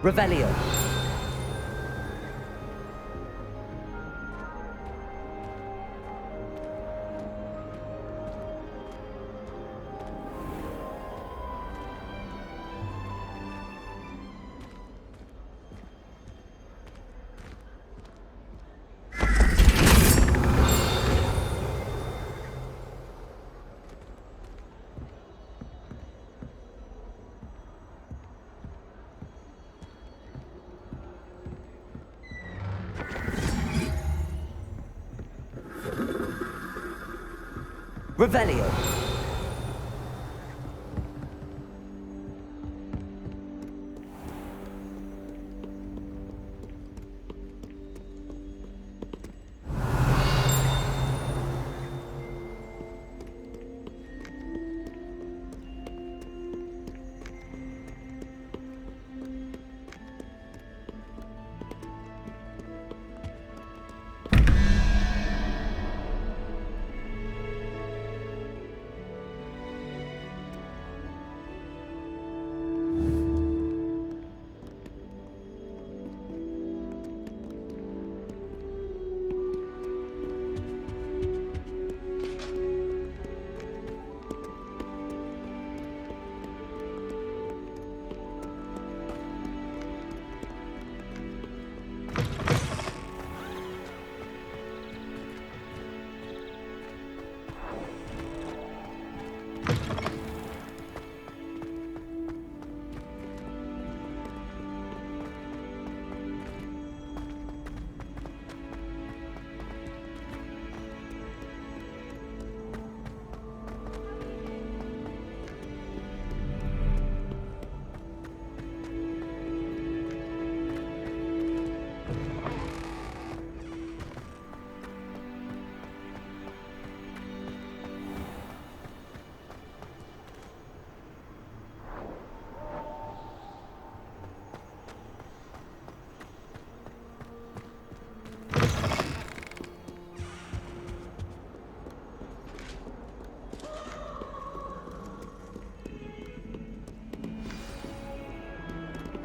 Revelio. Revelio.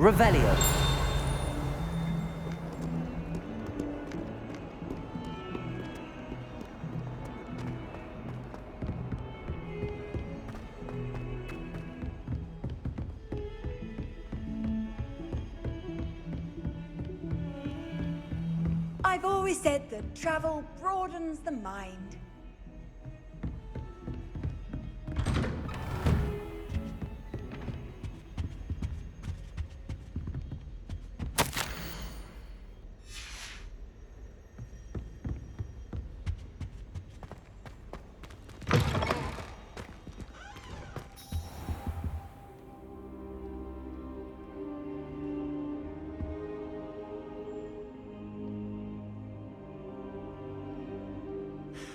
Revelio. I've always said that travel broadens the mind.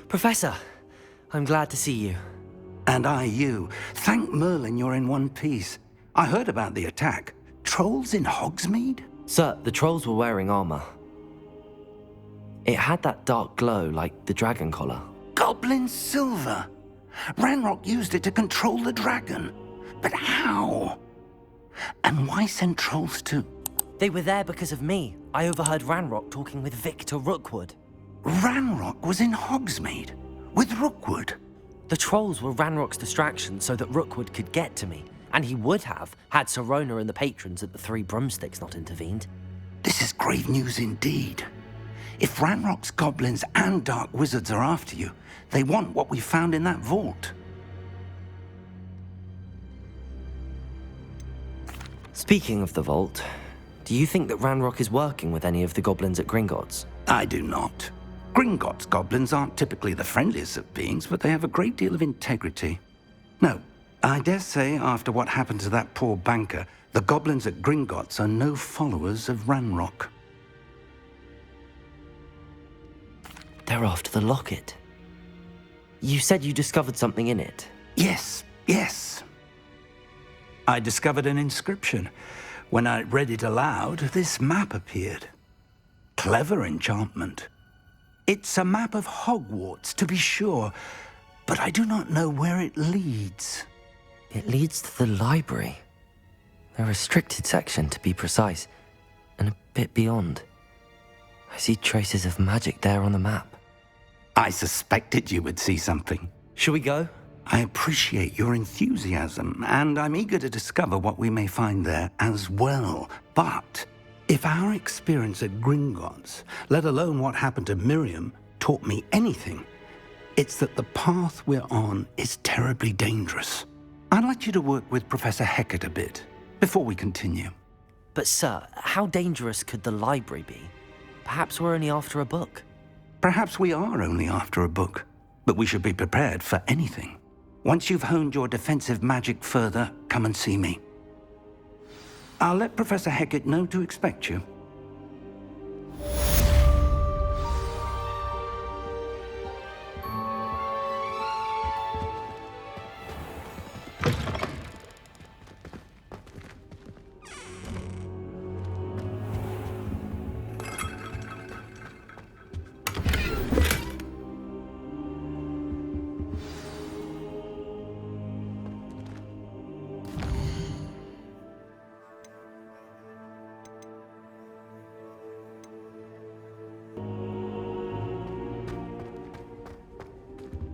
Professor, I'm glad to see you. And I you. Thank Merlin you're in one piece. I heard about the attack. Trolls in Hogsmeade? Sir, the trolls were wearing armor. It had that dark glow like the dragon collar. Goblin silver! Ranrock used it to control the dragon. But how? And why send trolls to... They were there because of me. I overheard Ranrock talking with Victor Rookwood. Ranrock was in Hogsmeade? With Rookwood? The trolls were Ranrock's distraction so that Rookwood could get to me. And he would have, had Sirona and the patrons at the Three Broomsticks not intervened. This is grave news indeed. If Ranrock's goblins and dark wizards are after you, they want what we found in that vault. Speaking of the vault, do you think that Ranrock is working with any of the goblins at Gringotts? I do not. Gringotts goblins aren't typically the friendliest of beings, but they have a great deal of integrity. No, I dare say after what happened to that poor banker, the goblins at Gringotts are no followers of Ranrock. They're after the locket. You said you discovered something in it. Yes. I discovered an inscription. When I read it aloud, this map appeared. Clever enchantment. It's a map of Hogwarts, to be sure, but I do not know where it leads. It leads to the library. A restricted section, to be precise, and a bit beyond. I see traces of magic there on the map. I suspected you would see something. Shall we go? I appreciate your enthusiasm, and I'm eager to discover what we may find there as well. But if our experience at Gringotts, let alone what happened to Miriam, taught me anything, it's that the path we're on is terribly dangerous. I'd like you to work with Professor Hecat a bit before we continue. But sir, how dangerous could the library be? Perhaps we're only after a book. Perhaps we are only after a book, but we should be prepared for anything. Once you've honed your defensive magic further, come and see me. I'll let Professor Hecat know to expect you.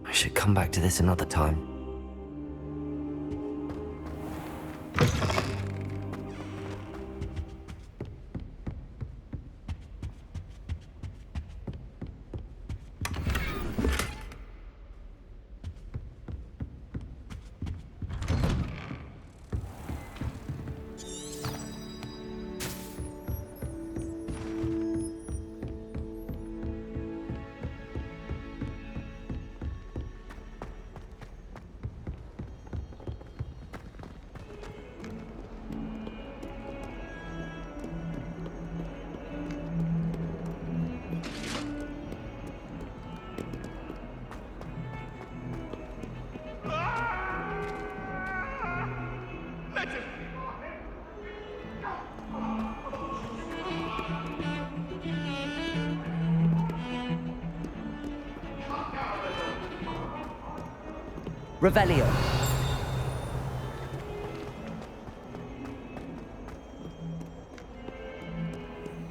I should come back to this another time. Revelio.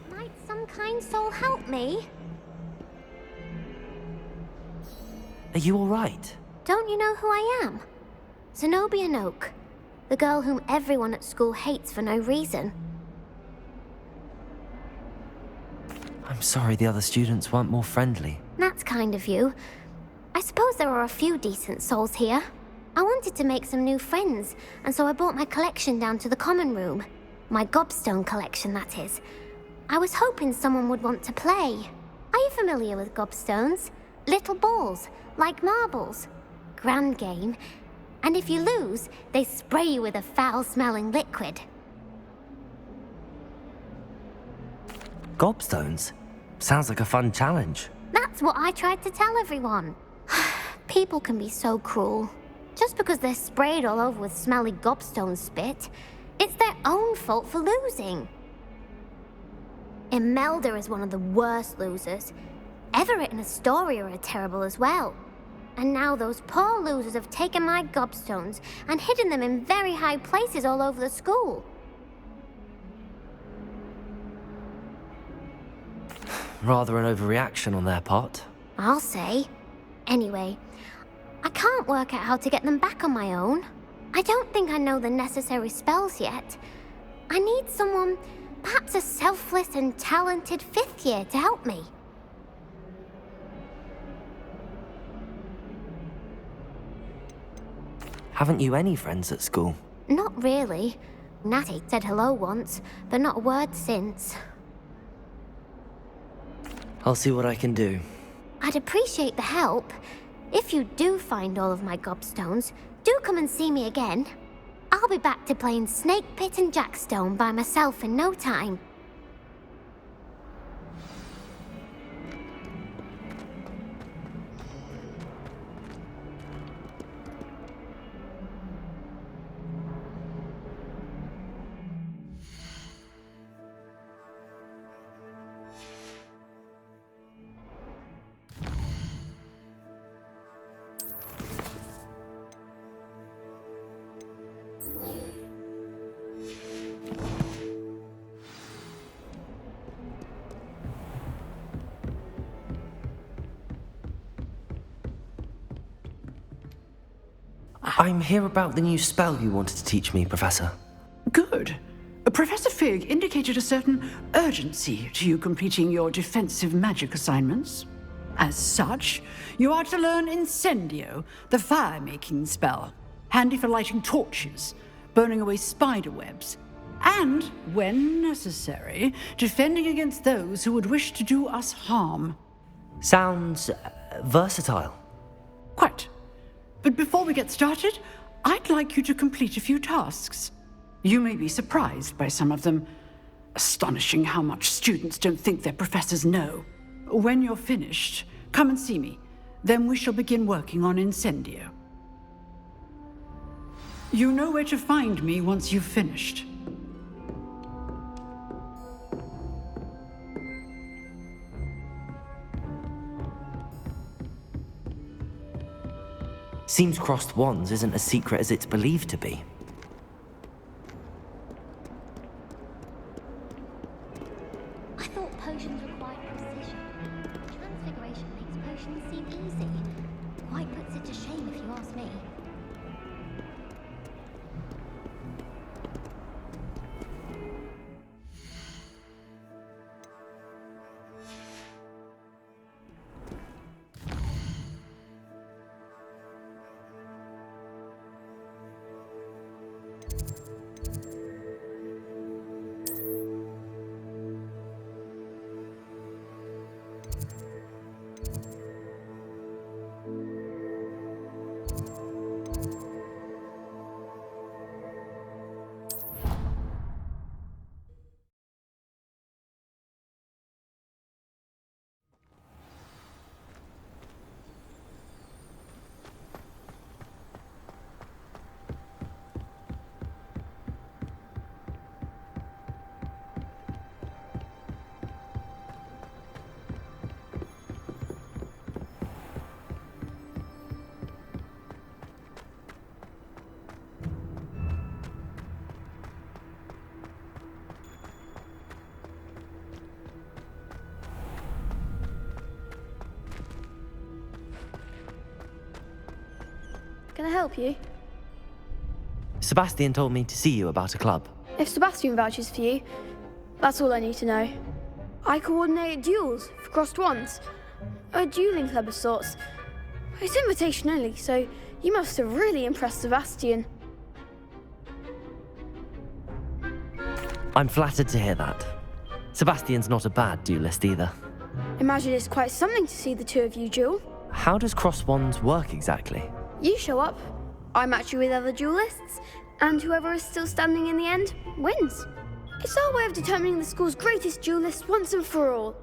Might some kind soul help me? Are you all right? Don't you know who I am? Zenobia Noak, the girl whom everyone at school hates for no reason. I'm sorry the other students weren't more friendly. That's kind of you. I suppose there are a few decent souls here. I wanted to make some new friends, and so I brought my collection down to the common room. My gobstone collection, that is. I was hoping someone would want to play. Are you familiar with gobstones? Little balls, like marbles. Grand game. And if you lose, they spray you with a foul-smelling liquid. Gobstones? Sounds like a fun challenge. That's what I tried to tell everyone. People can be so cruel. Just because they're sprayed all over with smelly gobstone spit, it's their own fault for losing. Imelda is one of the worst losers. Everett and Astoria are terrible as well. And now those poor losers have taken my gobstones and hidden them in very high places all over the school. Rather an overreaction on their part. I'll say. Anyway, I can't work out how to get them back on my own. I don't think I know the necessary spells yet. I need someone, perhaps a selfless and talented fifth year to help me. Haven't you any friends at school? Not really. Natty said hello once, but not a word since. I'll see what I can do. I'd appreciate the help. If you do find all of my gobstones, do come and see me again. I'll be back to playing Snake Pit and Jackstone by myself in no time. I'm here about the new spell you wanted to teach me, Professor. Good. Professor Fig indicated a certain urgency to you completing your defensive magic assignments. As such, you are to learn Incendio, the fire-making spell, handy for lighting torches, burning away spider webs, and, when necessary, defending against those who would wish to do us harm. Sounds versatile. Quite. But before we get started, I'd like you to complete a few tasks. You may be surprised by some of them. Astonishing how much students don't think their professors know. When you're finished, come and see me. Then we shall begin working on Incendio. You know where to find me once you've finished. Seems crossed wands isn't as secret as it's believed to be. I thought potions required precision. Transfiguration makes potions seem easy. Quite puts it to shame if you ask me. Can I help you? Sebastian told me to see you about a club. If Sebastian vouches for you, that's all I need to know. I coordinate duels for crossed wands. A dueling club of sorts. It's invitation only, so you must have really impressed Sebastian. I'm flattered to hear that. Sebastian's not a bad duelist either. Imagine it's quite something to see the two of you duel. How does cross wands work exactly? You show up, I match you with other duelists, and whoever is still standing in the end wins. It's our way of determining the school's greatest duelist once and for all.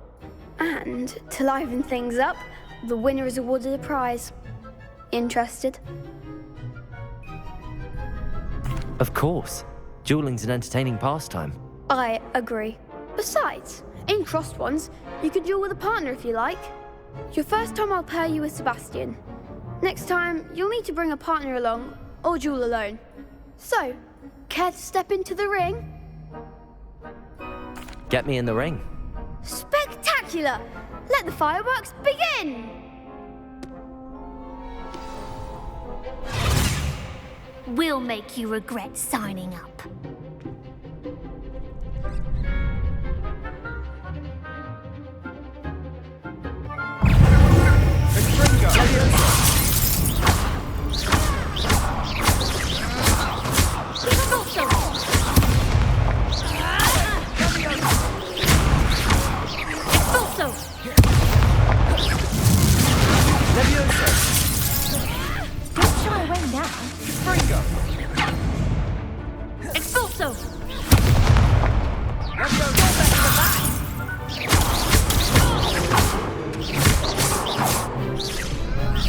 And to liven things up, the winner is awarded a prize. Interested? Of course. Dueling's an entertaining pastime. I agree. Besides, in crossed ones, you can duel with a partner if you like. Your first time I'll pair you with Sebastian. Next time, you'll need to bring a partner along, or duel alone. So, care to step into the ring? Get me in the ring. Spectacular! Let the fireworks begin! We'll make you regret signing up. Don't shy away now. Expulso!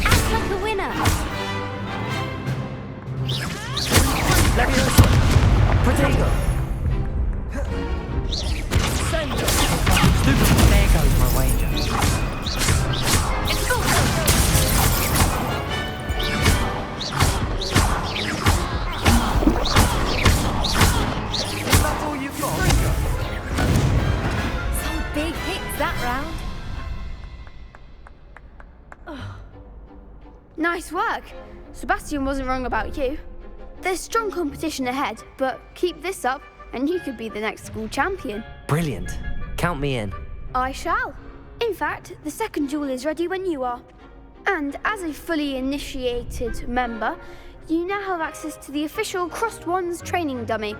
Act like a winner! Leviosa! Protego! Sendo! Stupid. There goes my wager. That's all you've got. Some big hits that round. Nice work. Sebastian wasn't wrong about you. There's strong competition ahead, but keep this up and you could be the next school champion. Brilliant. Count me in. I shall. In fact, the second duel is ready when you are. And as a fully initiated member, you now have access to the official Crossed Wands training dummy.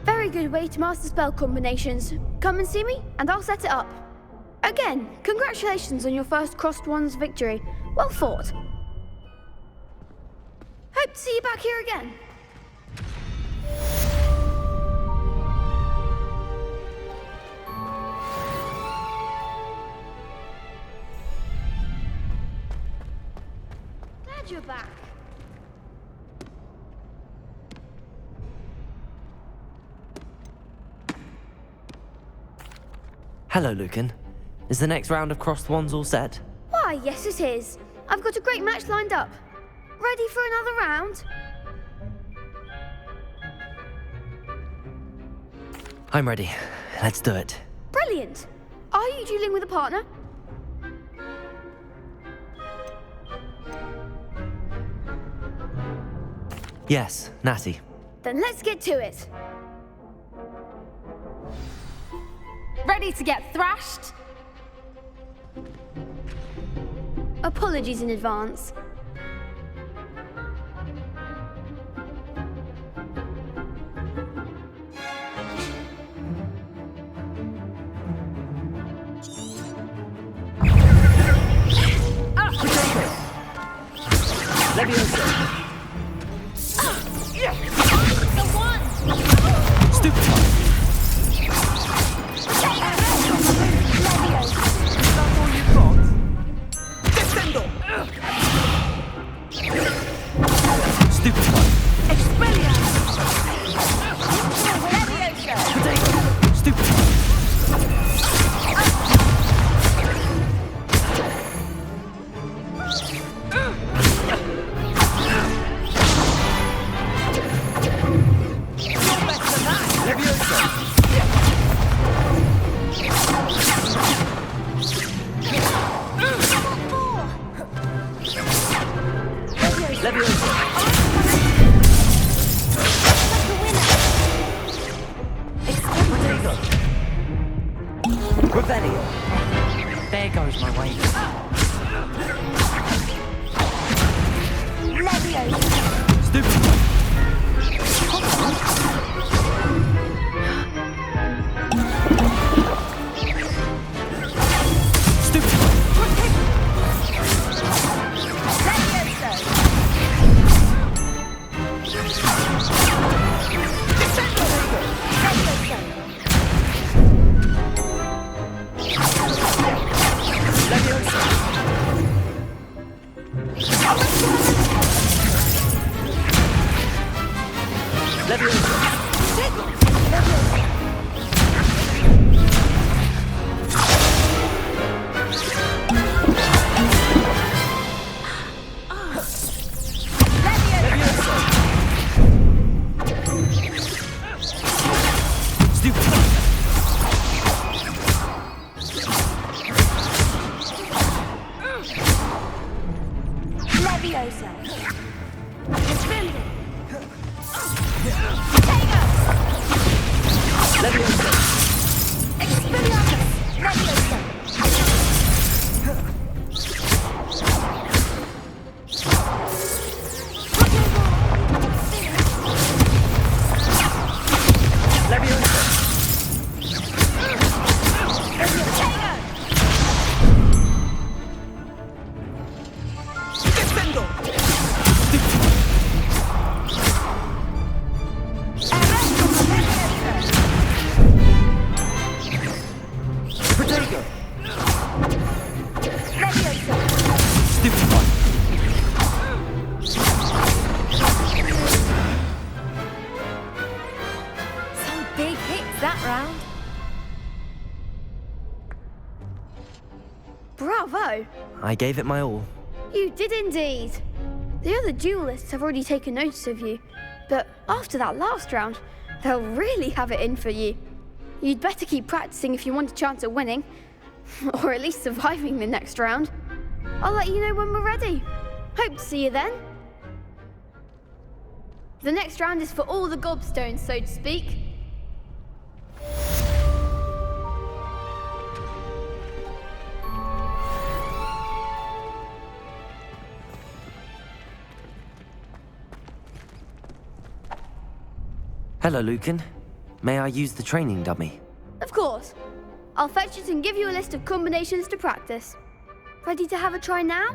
Very good way to master spell combinations. Come and see me, and I'll set it up. Again, congratulations on your first Crossed Wands victory. Well fought. Hope to see you back here again. Glad you're back. Hello, Lucan. Is the next round of Crossed Wands all set? Why, yes it is. I've got a great match lined up. Ready for another round? I'm ready. Let's do it. Brilliant. Are you dueling with a partner? Yes, Natty. Then let's get to it. Ready to get thrashed? Apologies in advance. Stupid one. Stupid one. Stupid one. There goes my weight. Stupid one. Stupid one. Bravo! I gave it my all. You did indeed. The other duelists have already taken notice of you, but after that last round, they'll really have it in for you. You'd better keep practicing if you want a chance at winning, or at least surviving the next round. I'll let you know when we're ready. Hope to see you then. The next round is for all the gobstones, so to speak. Hello, Lucan. May I use the training dummy? Of course. I'll fetch it and give you a list of combinations to practice. Ready to have a try now?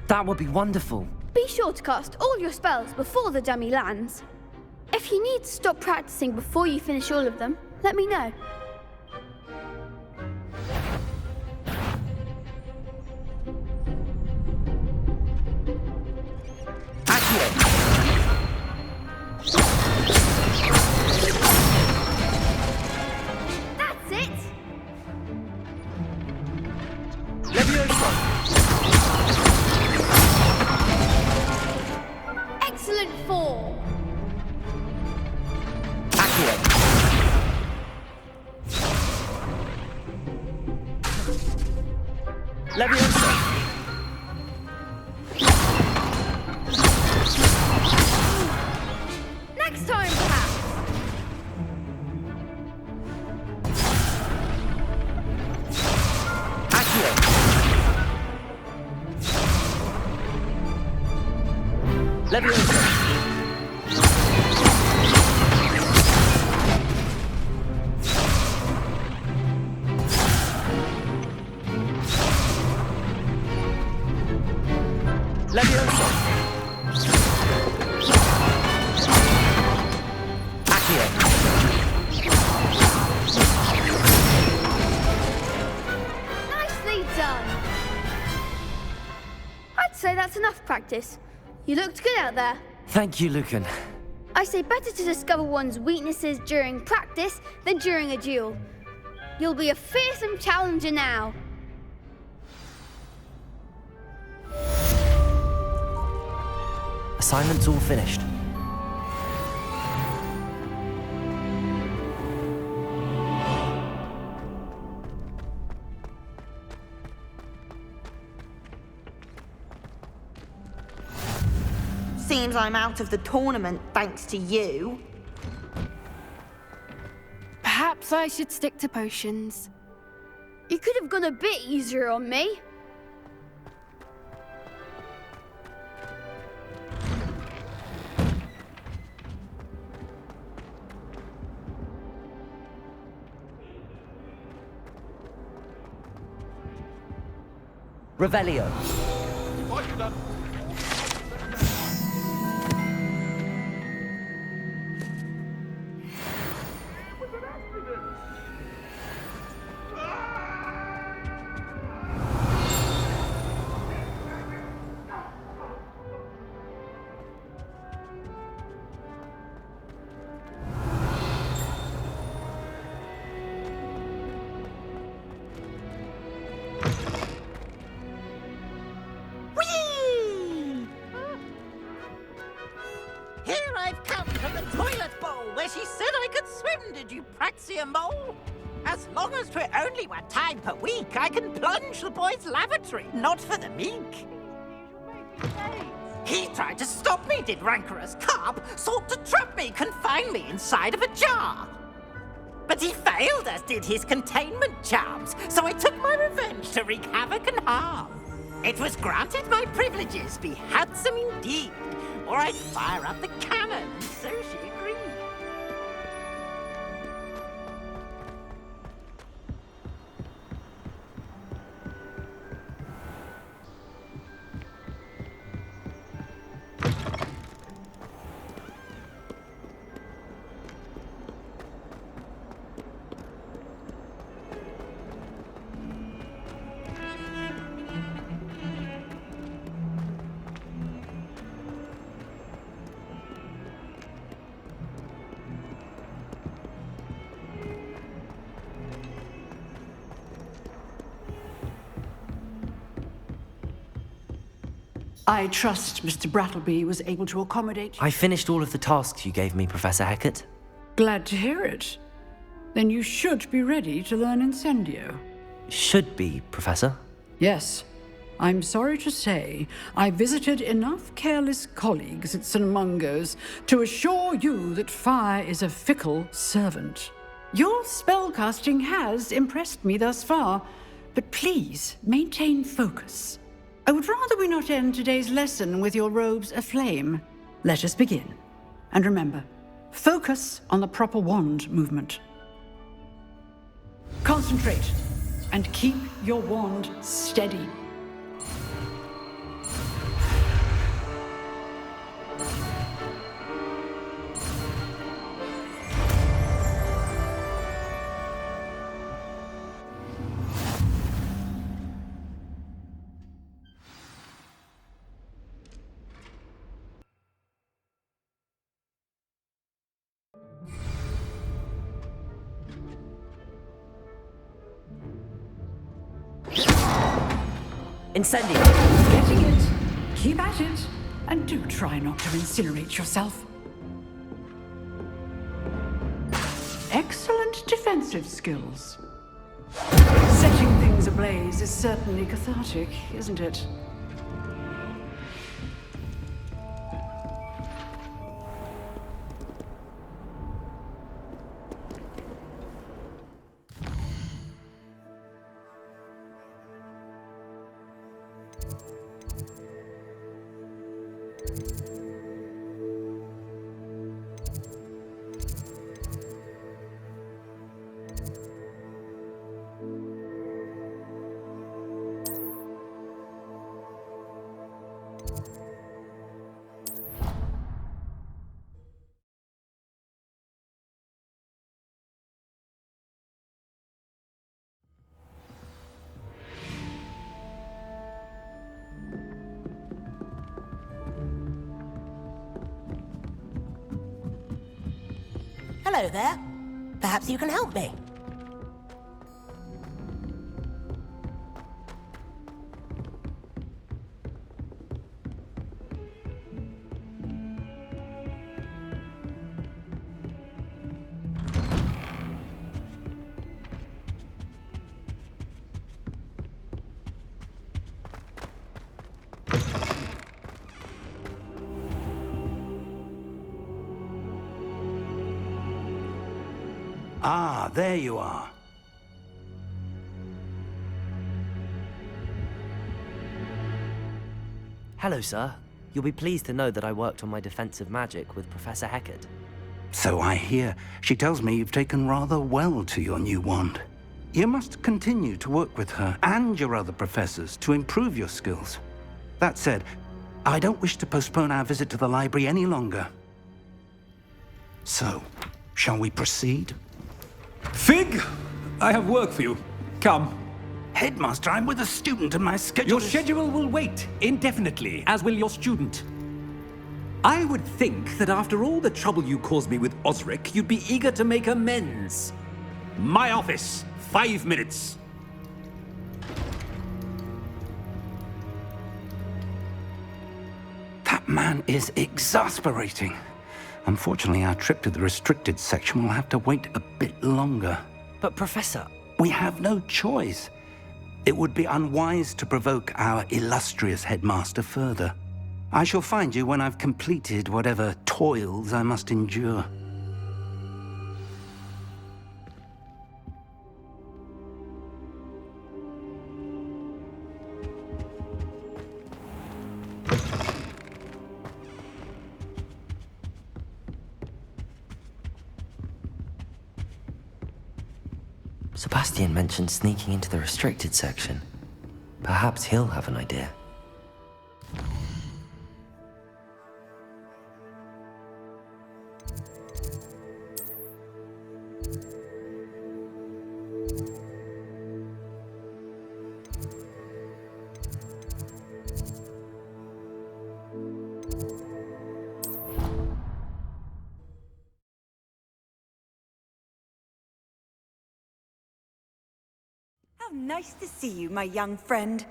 That would be wonderful. Be sure to cast all your spells before the dummy lands. If you need to stop practicing before you finish all of them, let me know. That's it! Excellent form! Next time, perhaps! Nicely done! I'd say that's enough practice. You looked good out there. Thank you, Lucan. I say better to discover one's weaknesses during practice than during a duel. You'll be a fearsome challenger now. Assignment's all finished. Seems I'm out of the tournament thanks to you. Perhaps I should stick to potions. You could have gone a bit easier on me. Revelio. Whee! Here I've come from the toilet bowl where she said I could swim, did you praxia mole? As long as 'twere only 1 time per week, I can plunge the boy's lavatory, not for the meek. He tried to stop me, did rancorous carp, sought to trap me, confine me inside of a jar. But he failed, as did his containment charms, so I took my revenge to wreak havoc and harm. It was granted my privileges be handsome indeed, or I'd fire up the cannon, so she agreed. I trust Mr. Brattleby was able to accommodate you. I finished all of the tasks you gave me, Professor Hecat. Glad to hear it. Then you should be ready to learn Incendio. Should be, Professor. Yes. I'm sorry to say, I visited enough careless colleagues at St. Mungo's to assure you that fire is a fickle servant. Your spellcasting has impressed me thus far, but please maintain focus. I would rather we not end today's lesson with your robes aflame. Let us begin. And remember, focus on the proper wand movement. Concentrate, and keep your wand steady. Incendio! Getting it. Keep at it. And do try not to incinerate yourself. Excellent defensive skills. Setting things ablaze is certainly cathartic, isn't it? Hello there. Perhaps you can help me. Ah, there you are. Hello, sir. You'll be pleased to know that I worked on my defensive magic with Professor Heckard. So I hear. She tells me you've taken rather well to your new wand. You must continue to work with her and your other professors to improve your skills. That said, I don't wish to postpone our visit to the library any longer. So, shall we proceed? Fig! I have work for you. Come. Headmaster, I'm with a student and my schedule Your is... schedule will wait indefinitely, as will your student. I would think that after all the trouble you caused me with Osric, you'd be eager to make amends. My office, 5 minutes. That man is exasperating. Unfortunately, our trip to the restricted section will have to wait a bit longer. But, Professor... We have no choice. It would be unwise to provoke our illustrious headmaster further. I shall find you when I've completed whatever toils I must endure. Sebastian mentioned sneaking into the restricted section. Perhaps he'll have an idea. How nice to see you, my young friend.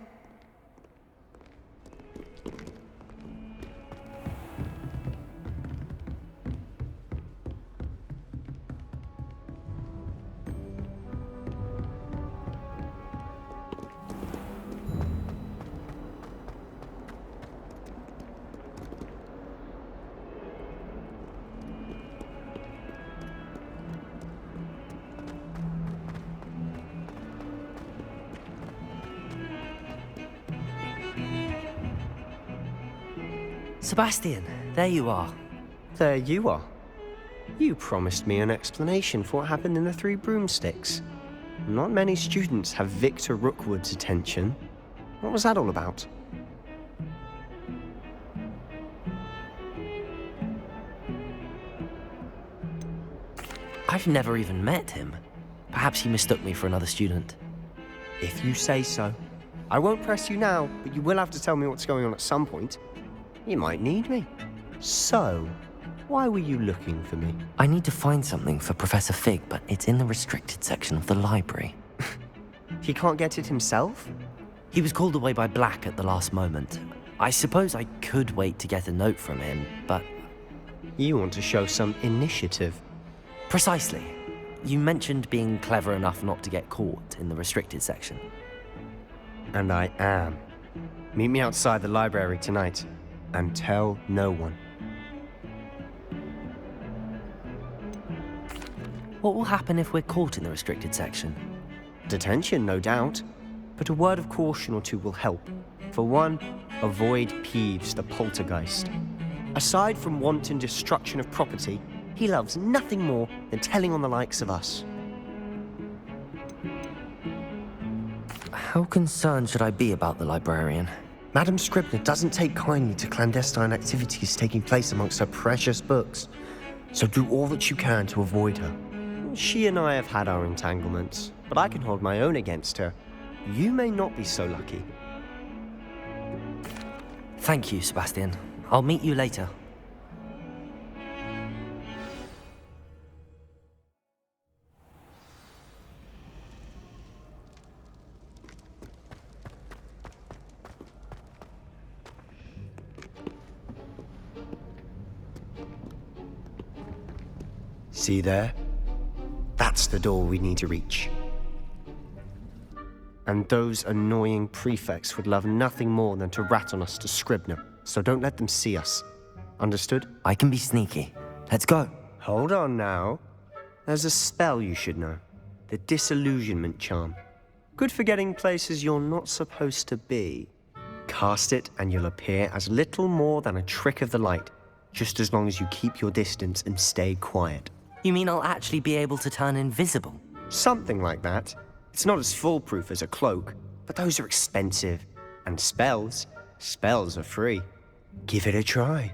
Sebastian, there you are. There you are. You promised me an explanation for what happened in the Three Broomsticks. Not many students have Victor Rookwood's attention. What was that all about? I've never even met him. Perhaps he mistook me for another student. If you say so. I won't press you now, but you will have to tell me what's going on at some point. You might need me. So, why were you looking for me? I need to find something for Professor Fig, but it's in the restricted section of the library. He can't get it himself? He was called away by Black at the last moment. I suppose I could wait to get a note from him, but... You want to show some initiative. Precisely. You mentioned being clever enough not to get caught in the restricted section. And I am. Meet me outside the library tonight, and tell no one. What will happen if we're caught in the restricted section? Detention, no doubt. But a word of caution or two will help. For one, avoid Peeves, the poltergeist. Aside from wanton destruction of property, he loves nothing more than telling on the likes of us. How concerned should I be about the librarian? Madame Scribner doesn't take kindly to clandestine activities taking place amongst her precious books, so do all that you can to avoid her. She and I have had our entanglements, but I can hold my own against her. You may not be so lucky. Thank you, Sebastian. I'll meet you later. See there? That's the door we need to reach. And those annoying prefects would love nothing more than to rat on us to Scribner, so don't let them see us. Understood? I can be sneaky. Let's go. Hold on now. There's a spell you should know. The Disillusionment Charm. Good for getting places you're not supposed to be. Cast it and you'll appear as little more than a trick of the light, just as long as you keep your distance and stay quiet. You mean I'll actually be able to turn invisible? Something like that. It's not as foolproof as a cloak, but those are expensive. And spells are free. Give it a try.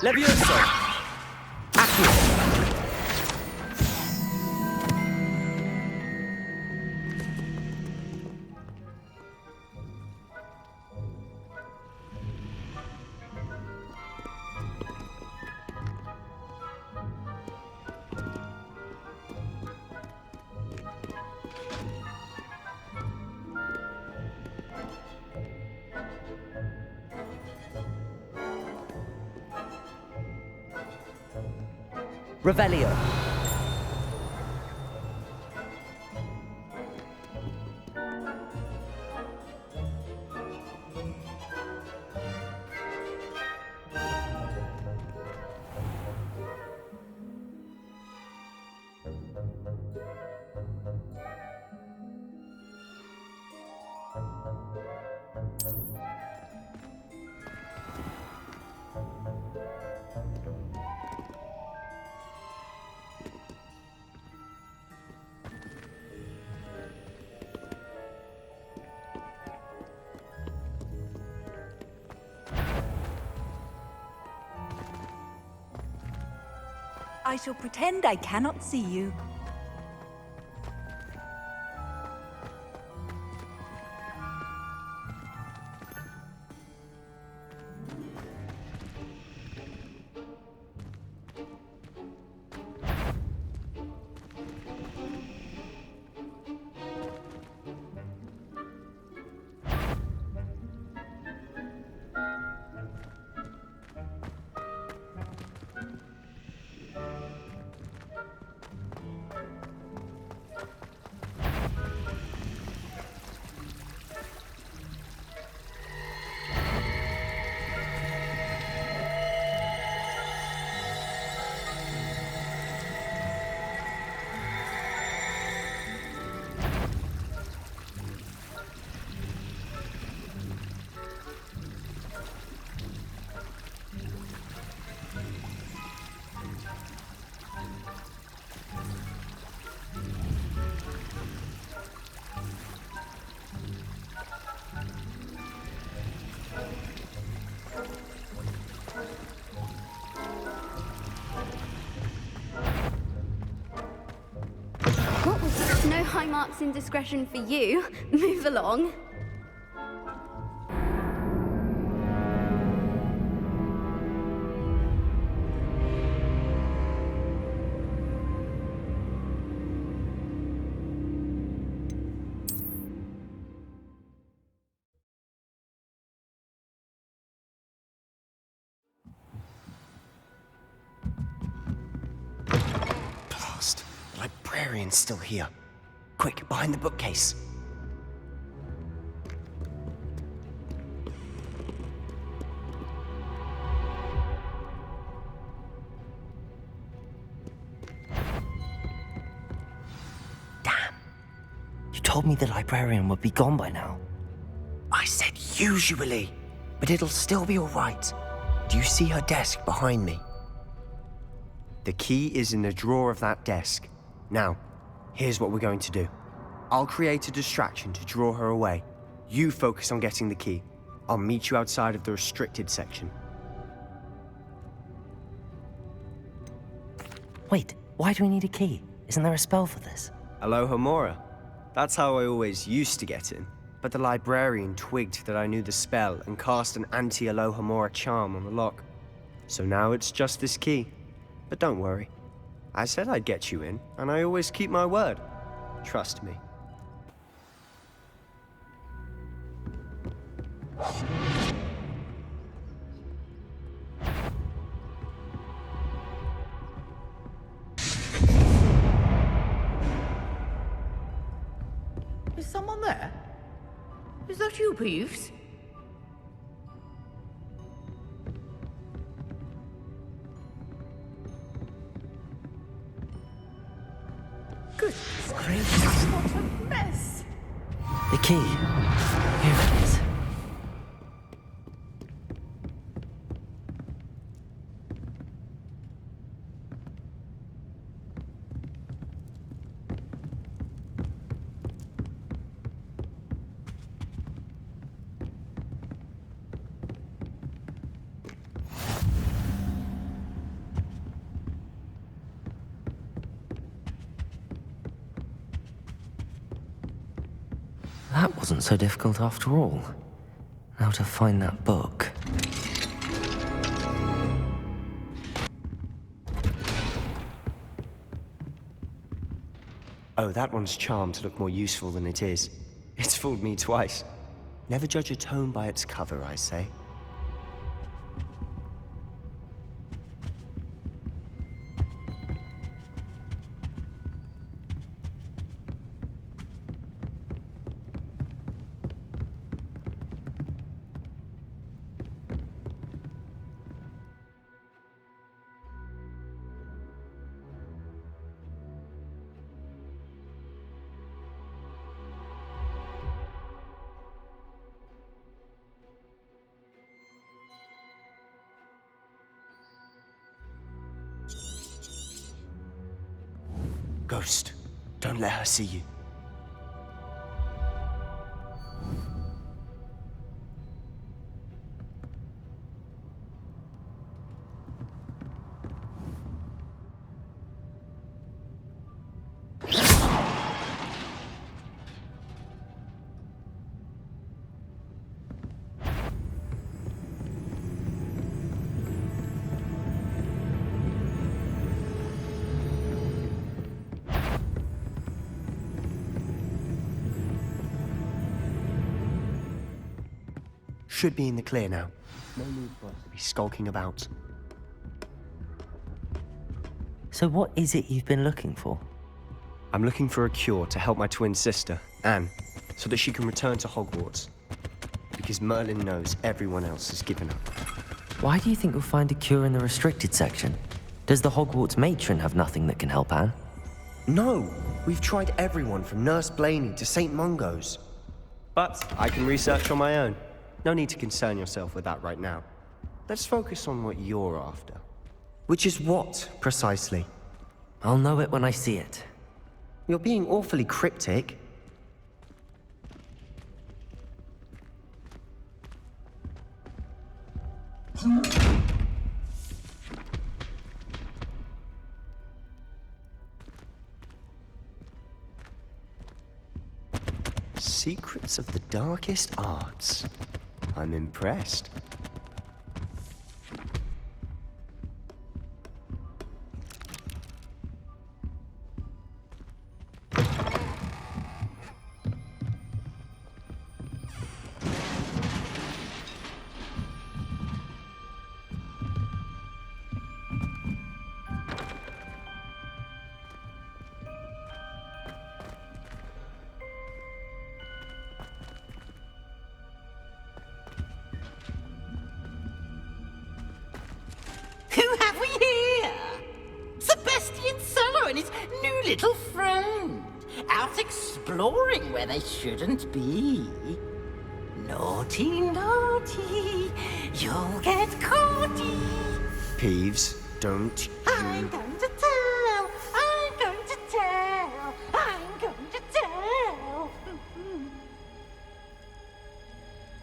Levioso! Accio! Revelio. I shall pretend I cannot see you. high marks in discretion for you. Move along. Blast. The librarian's still here. Quick, behind the bookcase. Damn. You told me the librarian would be gone by now. I said usually, but it'll still be all right. Do you see her desk behind me? The key is in the drawer of that desk. Now, here's what we're going to do. I'll create a distraction to draw her away. You focus on getting the key. I'll meet you outside of the restricted section. Wait, why do we need a key? Isn't there a spell for this? Alohomora. That's how I always used to get in. But the librarian twigged that I knew the spell and cast an anti-Alohomora charm on the lock. So now it's just this key. But don't worry. I said I'd get you in, and I always keep my word. Trust me. Is someone there? Is that you, Peeves? Good gracious, what a mess! The key. Here it is. That wasn't so difficult after all. Now to find that book. Oh, that one's charmed to look more useful than it is. It's fooled me twice. Never judge a tome by its cover, I say. Ghost, don't let her see you. Should be in the clear now. No need for us to be skulking about. So what is it you've been looking for? I'm looking for a cure to help my twin sister, Anne, so that she can return to Hogwarts. Because Merlin knows everyone else has given up. Why do you think you'll find a cure in the restricted section? Does the Hogwarts matron have nothing that can help Anne? No! We've tried everyone from Nurse Blaney to St. Mungo's. But I can research on my own. No need to concern yourself with that right now. Let's focus on what you're after. Which is what, precisely? I'll know it when I see it. You're being awfully cryptic. secrets of the darkest arts. I'm impressed. Who have we here? Sebastian Solo and his new little friend. Out exploring where they shouldn't be. Naughty, naughty, you'll get caughty. Peeves, don't I'm going to tell, I'm going to tell, I'm going to tell.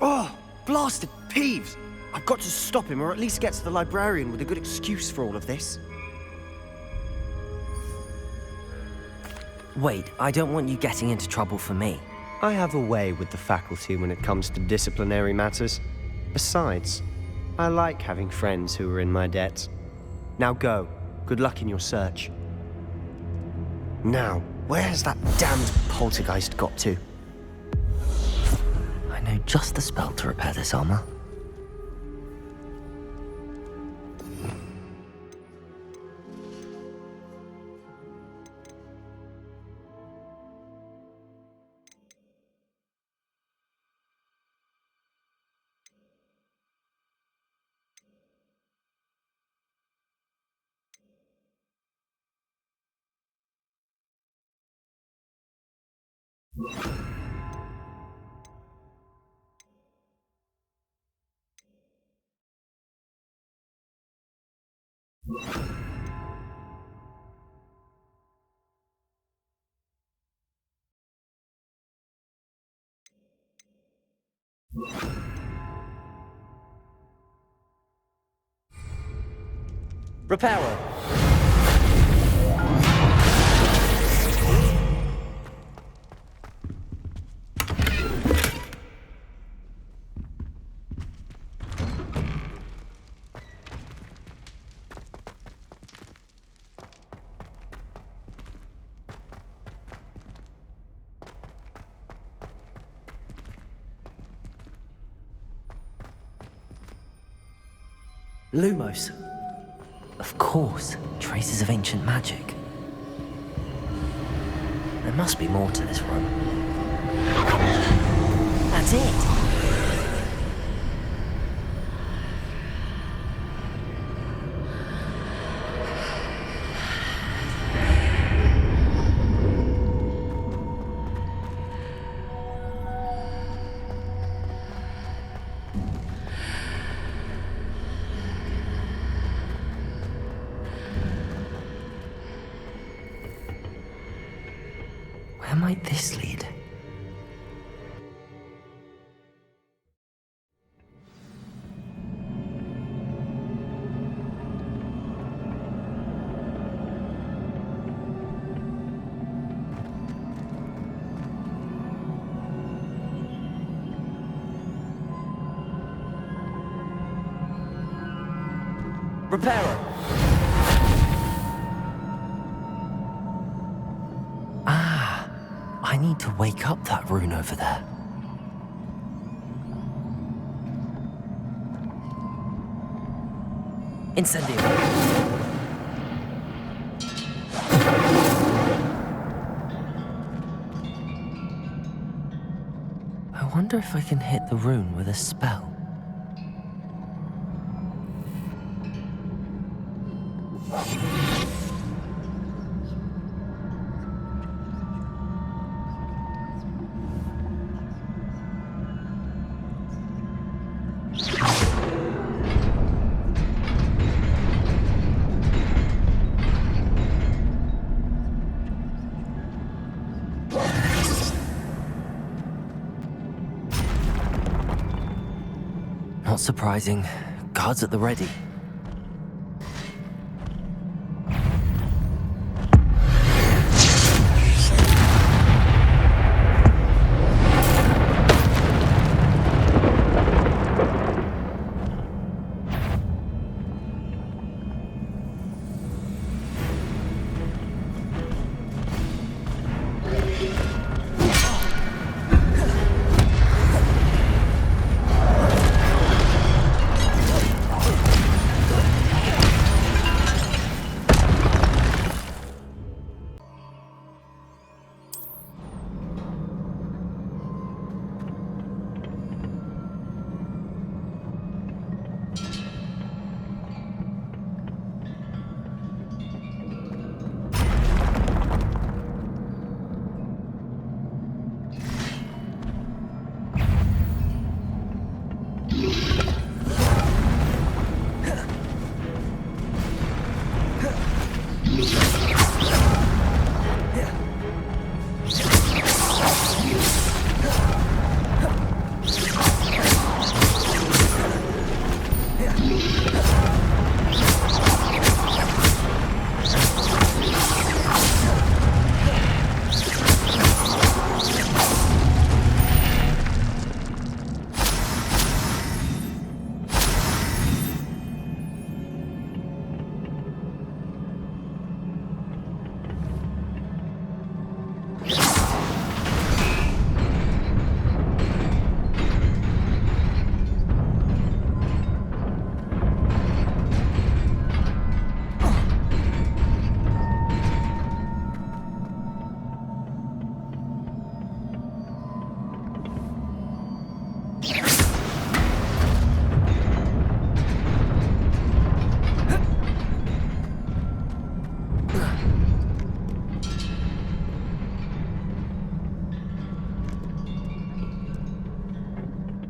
Oh, blasted Peeves! I've got to stop him, or at least get to the librarian with a good excuse for all of this. Wait, I don't want you getting into trouble for me. I have a way with the faculty when it comes to disciplinary matters. Besides, I like having friends who are in my debt. Now go. Good luck in your search. Now, where's that damned poltergeist got to? I know just the spell to repair this armor. Repairer! Lumos. Of course, traces of ancient magic. There must be more to this room. That's it! Where might this lead? Repairer! I need to wake up that rune over there. Incendio. I wonder if I can hit the rune with a spell. Not surprising. Guards at the ready.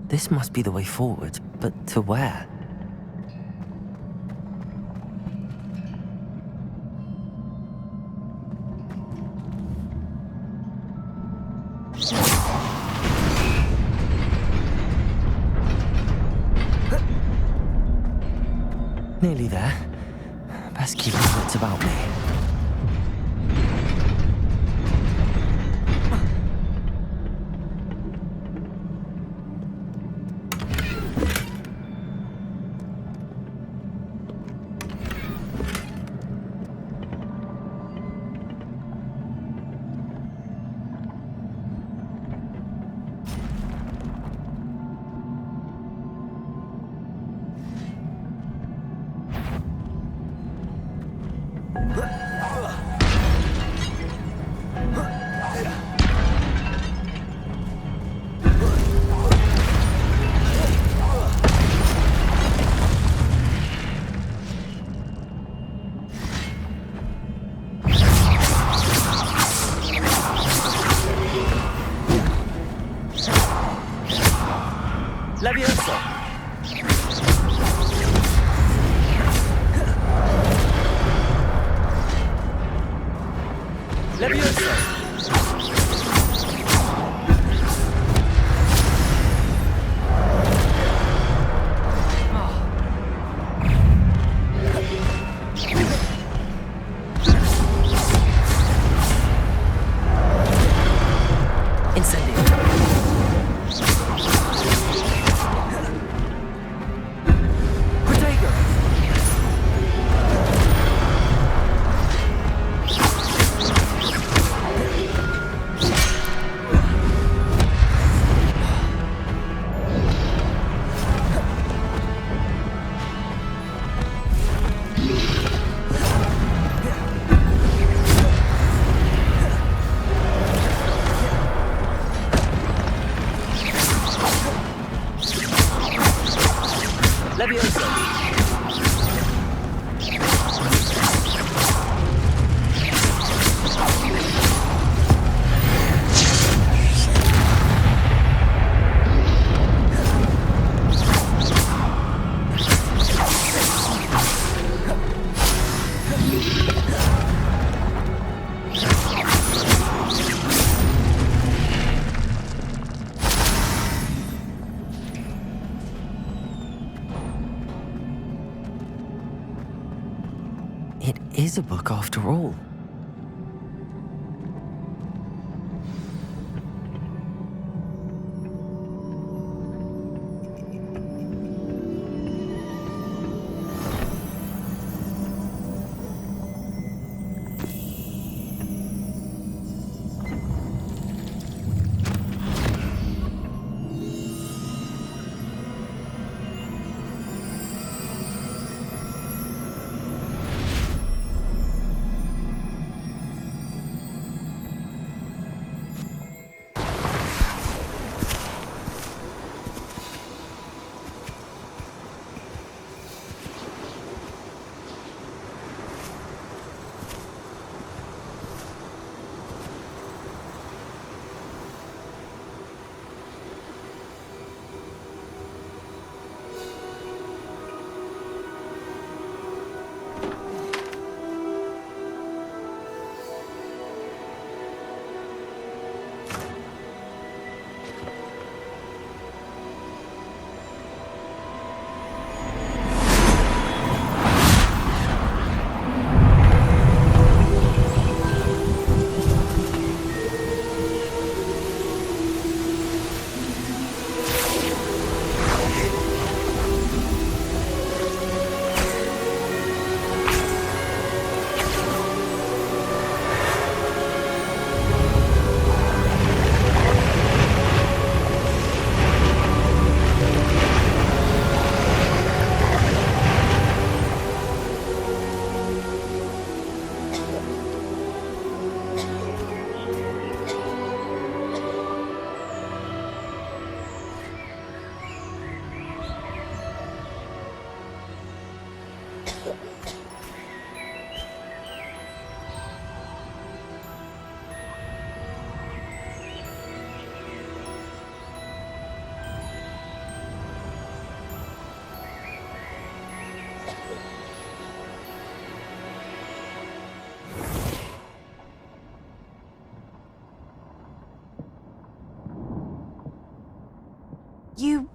This must be the way forward, but to where? Nearly there. Best keep my wits about me. Leviosa! Leviosa! It is a book after all.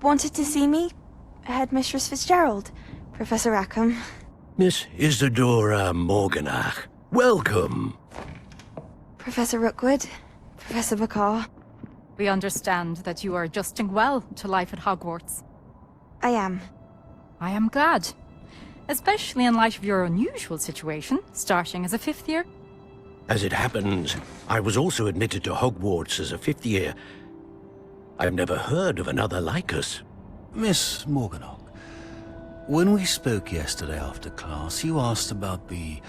wanted to see me? Headmistress Fitzgerald, Professor Rackham. Miss Isadora Morganach, welcome. Professor Rookwood, Professor Bakar. We understand that you are adjusting well to life at Hogwarts. I am. I am glad. Especially in light of your unusual situation, starting as a 5th year. As it happens, I was also admitted to Hogwarts as a 5th year. I've never heard of another like us. Miss Morganach, when we spoke yesterday after class, you asked about the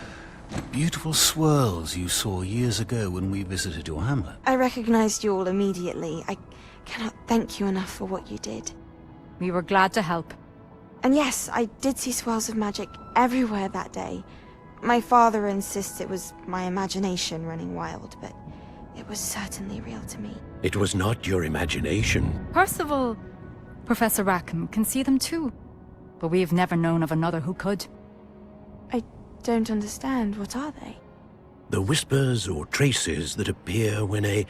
beautiful swirls you saw years ago when we visited your hamlet. I recognized you all immediately. I cannot thank you enough for what you did. We were glad to help. And yes, I did see swirls of magic everywhere that day. My father insists it was my imagination running wild, but it was certainly real to me. It was not your imagination. Percival, Professor Rackham can see them too. But we've never known of another who could. I don't understand. What are they? The whispers or traces that appear when a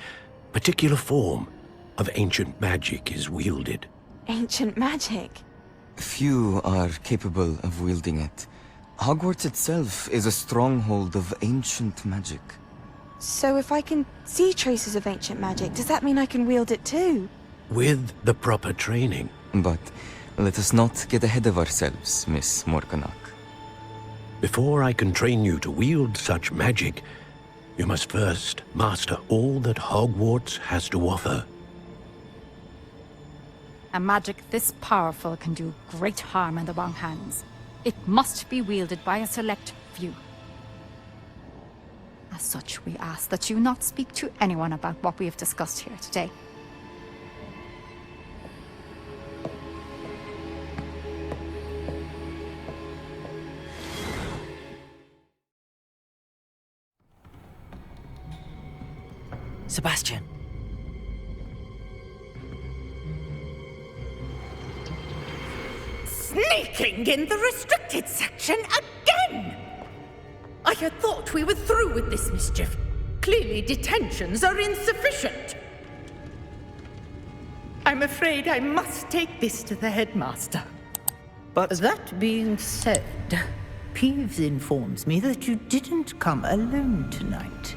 particular form of ancient magic is wielded. Ancient magic? Few are capable of wielding it. Hogwarts itself is a stronghold of ancient magic. So if I can see traces of ancient magic, does that mean I can wield it too? With the proper training. But let us not get ahead of ourselves, Miss Morganach. Before I can train you to wield such magic, you must first master all that Hogwarts has to offer. A magic this powerful can do great harm in the wrong hands. It must be wielded by a select few. As such, we ask that you not speak to anyone about what we have discussed here today. Sebastian. Sneaking in the restricted section again! I had thought we were through with this mischief. Clearly detentions are insufficient. I'm afraid I must take this to the headmaster. But that being said, Peeves informs me that you didn't come alone tonight.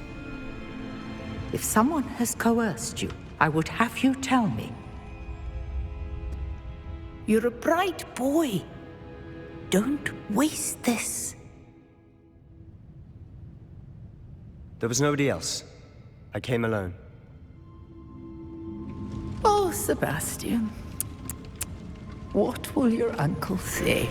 If someone has coerced you, I would have you tell me. You're a bright boy. Don't waste this. There was nobody else. I came alone. Oh, Sebastian. What will your uncle say?